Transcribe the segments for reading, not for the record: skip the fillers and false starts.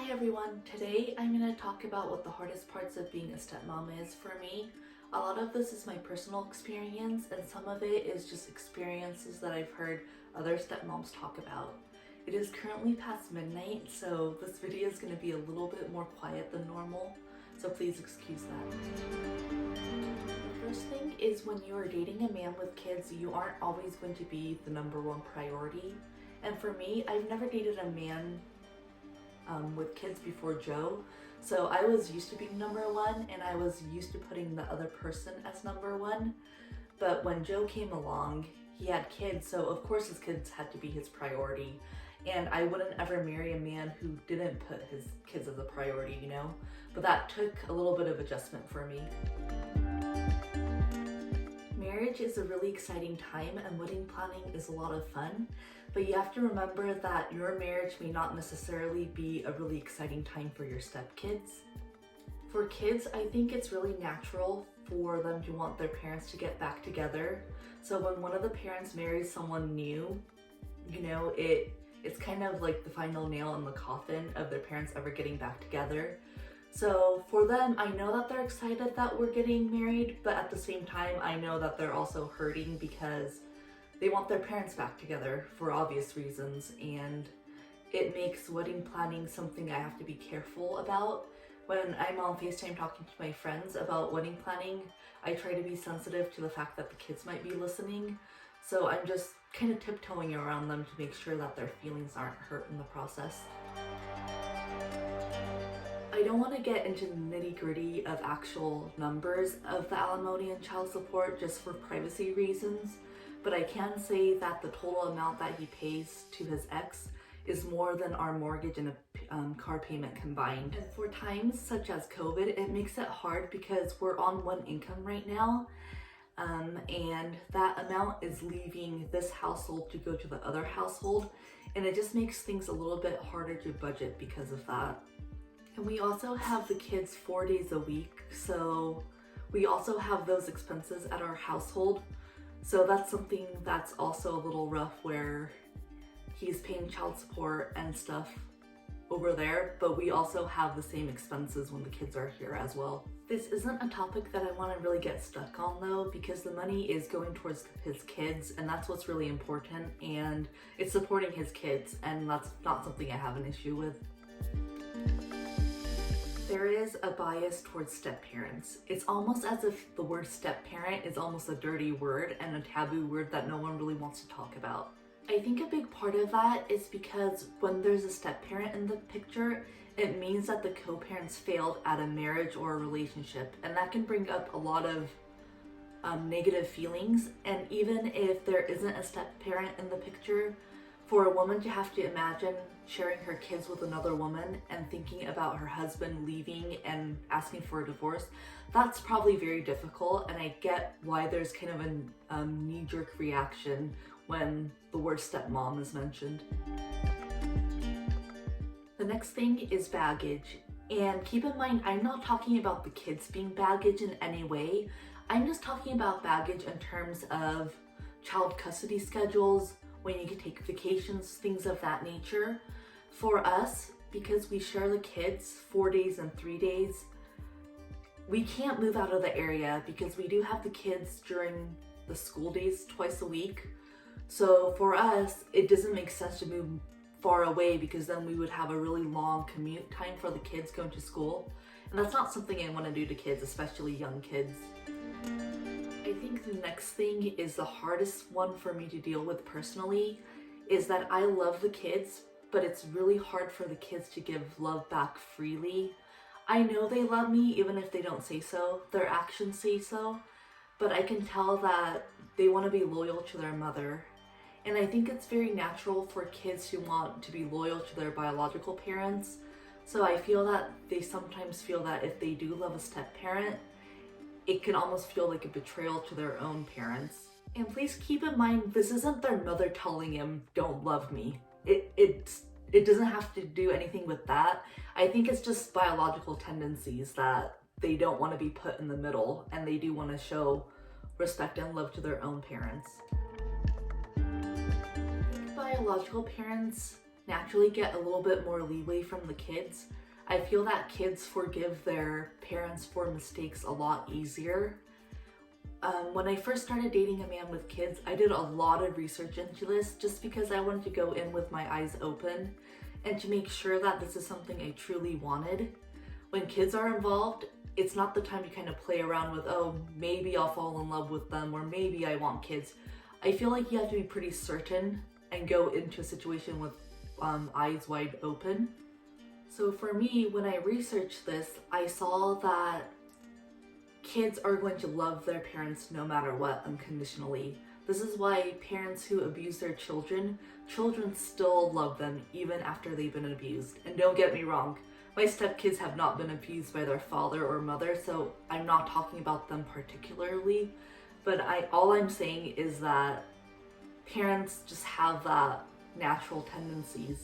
Hi everyone, today I'm going to talk about what the hardest parts of being a stepmom is for me. A lot of this is my personal experience and some of it is just experiences that I've heard other stepmoms talk about. It is currently past midnight, so this video is going to be a little bit more quiet than normal, so please excuse that. The first thing is when you are dating a man with kids, you aren't always going to be the number one priority. And for me, I've never dated a man with kids before Joe, so I was used to being number one and I was used to putting the other person as number one. But when Joe came along, he had kids, so of course his kids had to be his priority, and I wouldn't ever marry a man who didn't put his kids as a priority, you know? But that took a little bit of adjustment for me. Marriage is a really exciting time and wedding planning is a lot of fun, but you have to remember that your marriage may not necessarily be a really exciting time for your stepkids. For kids, I think it's really natural for them to want their parents to get back together. So when one of the parents marries someone new, you know, it's kind of like the final nail in the coffin of their parents ever getting back together. So for them, I know that they're excited that we're getting married, but at the same time, I know that they're also hurting because they want their parents back together for obvious reasons, and it makes wedding planning something I have to be careful about. When I'm on FaceTime talking to my friends about wedding planning, I try to be sensitive to the fact that the kids might be listening, so I'm just kind of tiptoeing around them to make sure that their feelings aren't hurt in the process. I don't want to get into the nitty-gritty of actual numbers of the alimony and child support just for privacy reasons, but I can say that the total amount that he pays to his ex is more than our mortgage and a car payment combined. And for times such as COVID, it makes it hard because we're on one income right now, and that amount is leaving this household to go to the other household, and it just makes things a little bit harder to budget because of that. And we also have the kids 4 days a week, so we also have those expenses at our household. So that's something that's also a little rough, where he's paying child support and stuff over there, but we also have the same expenses when the kids are here as well. This isn't a topic that I want to really get stuck on though, because the money is going towards his kids and that's what's really important, and it's supporting his kids, and that's not something I have an issue with. There is a bias towards step-parents. It's almost as if the word step-parent is almost a dirty word and a taboo word that no one really wants to talk about. I think a big part of that is because when there's a step-parent in the picture, it means that the co-parents failed at a marriage or a relationship, and that can bring up a lot of negative feelings. And even if there isn't a step-parent in the picture, for a woman to have to imagine sharing her kids with another woman and thinking about her husband leaving and asking for a divorce, that's probably very difficult, and I get why there's kind of a knee-jerk reaction when the word stepmom is mentioned. The next thing is baggage, and keep in mind, I'm not talking about the kids being baggage in any way. I'm just talking about baggage in terms of child custody schedules, when you can take vacations, things of that nature. For us, because we share the kids 4 days and 3 days, we can't move out of the area because we do have the kids during the school days twice a week. So for us, it doesn't make sense to move far away because then we would have a really long commute time for the kids going to school. And that's not something I want to do to kids, especially young kids. I think the next thing is the hardest one for me to deal with personally, is that I love the kids, but it's really hard for the kids to give love back freely. I know they love me even if they don't say so, their actions say so, but I can tell that they want to be loyal to their mother. And I think it's very natural for kids to want to be loyal to their biological parents, so I feel that they sometimes feel that if they do love a step-parent, it can almost feel like a betrayal to their own parents. And please keep in mind, this isn't their mother telling him, don't love me. It doesn't have to do anything with that. I think it's just biological tendencies that they don't want to be put in the middle, and they do want to show respect and love to their own parents. I think biological parents naturally get a little bit more leeway from the kids. I feel that kids forgive their parents for mistakes a lot easier. When I first started dating a man with kids, I did a lot of research into this just because I wanted to go in with my eyes open and to make sure that this is something I truly wanted. When kids are involved, it's not the time to kind of play around with, oh, maybe I'll fall in love with them or maybe I want kids. I feel like you have to be pretty certain and go into a situation with eyes wide open. So for me, when I researched this, I saw that kids are going to love their parents no matter what, unconditionally. This is why parents who abuse their children still love them even after they've been abused. And don't get me wrong, my stepkids have not been abused by their father or mother, so I'm not talking about them particularly, but all I'm saying is that parents just have that natural tendencies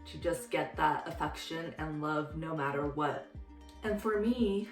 to just get that affection and love no matter what. And for me,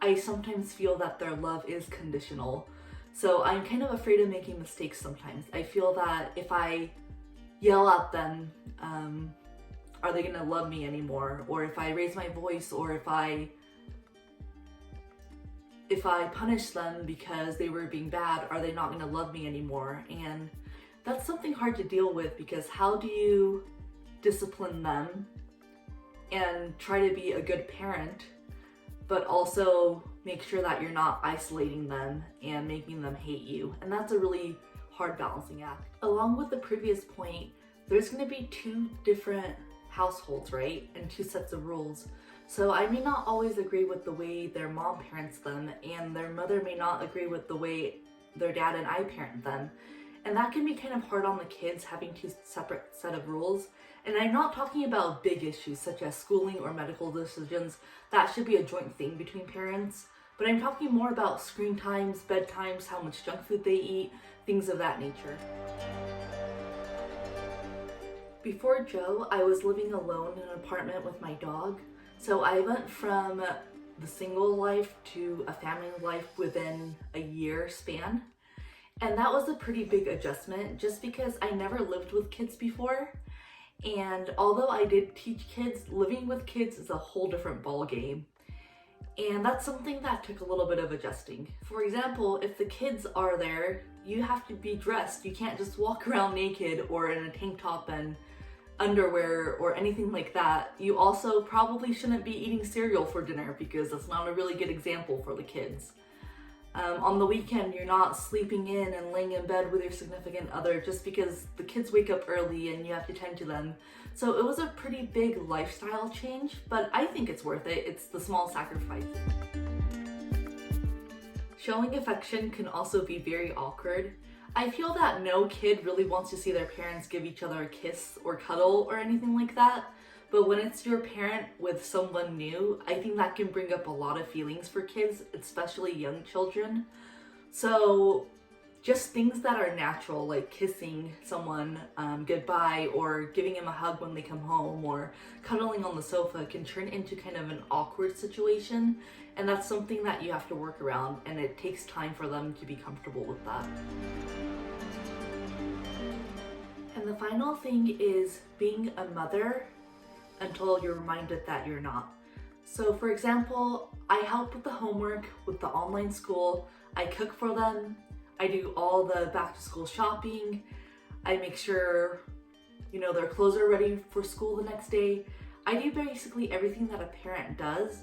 I sometimes feel that their love is conditional. So I'm kind of afraid of making mistakes sometimes. I feel that if I yell at them, are they gonna love me anymore? Or if I raise my voice, or if I punish them because they were being bad, are they not gonna love me anymore? And that's something hard to deal with, because how do you discipline them and try to be a good parent, but also make sure that you're not isolating them and making them hate you? And that's a really hard balancing act. Along with the previous point, there's going to be two different households, right? And two sets of rules. So I may not always agree with the way their mom parents them, and their mother may not agree with the way their dad and I parent them. And that can be kind of hard on the kids, having two separate set of rules. And I'm not talking about big issues such as schooling or medical decisions. That should be a joint thing between parents. But I'm talking more about screen times, bedtimes, how much junk food they eat, things of that nature. Before Joe, I was living alone in an apartment with my dog. So I went from the single life to a family life within a year span. And that was a pretty big adjustment just because I never lived with kids before. And although I did teach kids, living with kids is a whole different ball game. And that's something that took a little bit of adjusting. For example, if the kids are there, you have to be dressed. You can't just walk around naked or in a tank top and underwear or anything like that. You also probably shouldn't be eating cereal for dinner because that's not a really good example for the kids. On the weekend, you're not sleeping in and laying in bed with your significant other just because the kids wake up early and you have to tend to them. So it was a pretty big lifestyle change, but I think it's worth it. It's the small sacrifice. Showing affection can also be very awkward. I feel that no kid really wants to see their parents give each other a kiss or cuddle or anything like that. But when it's your parent with someone new, I think that can bring up a lot of feelings for kids, especially young children. So just things that are natural, like kissing someone goodbye or giving him a hug when they come home or cuddling on the sofa, can turn into kind of an awkward situation. And that's something that you have to work around, and it takes time for them to be comfortable with that. And the final thing is being a mother until you're reminded that you're not. So for example, I help with the homework, with the online school, I cook for them, I do all the back to school shopping, I make sure, their clothes are ready for school the next day. I do basically everything that a parent does,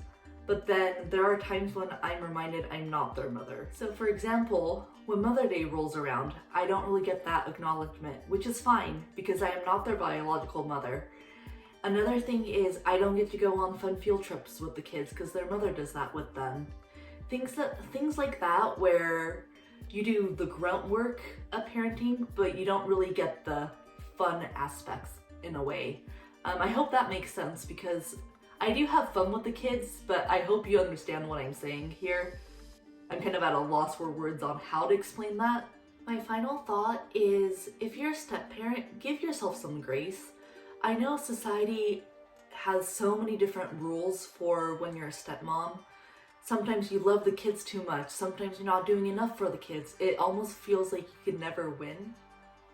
but then there are times when I'm reminded I'm not their mother. So for example, when Mother's Day rolls around, I don't really get that acknowledgement, which is fine because I am not their biological mother. Another thing is I don't get to go on fun field trips with the kids because their mother does that with them. Things like that where you do the grunt work of parenting, but you don't really get the fun aspects in a way. I hope that makes sense because I do have fun with the kids, but I hope you understand what I'm saying here. I'm kind of at a loss for words on how to explain that. My final thought is, if you're a step-parent, give yourself some grace. I know society has so many different rules for when you're a stepmom. Sometimes you love the kids too much. Sometimes you're not doing enough for the kids. It almost feels like you can never win.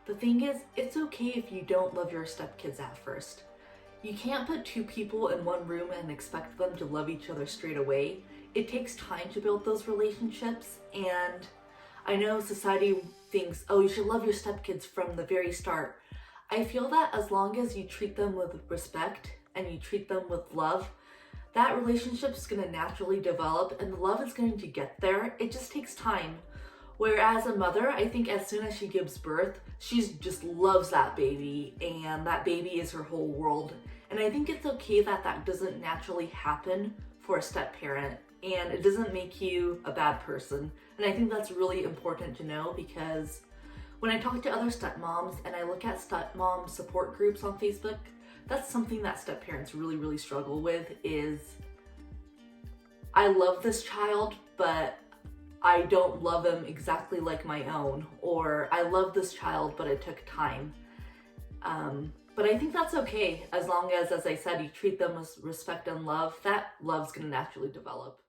The thing is, it's okay if you don't love your stepkids at first. You can't put two people in one room and expect them to love each other straight away. It takes time to build those relationships, and I know society thinks, oh, you should love your stepkids from the very start. I feel that as long as you treat them with respect and you treat them with love, that relationship is going to naturally develop and the love is going to get there. It just takes time. Whereas a mother, I think as soon as she gives birth, she just loves that baby and that baby is her whole world. And I think it's okay that that doesn't naturally happen for a step parent, and it doesn't make you a bad person. And I think that's really important to know, because when I talk to other stepmoms and I look at stepmom support groups on Facebook, that's something that step parents really, really struggle with is, I love this child, but I don't love him exactly like my own, or I love this child, but it took time. But I think that's okay, as long as I said, you treat them with respect and love, that love's gonna naturally develop.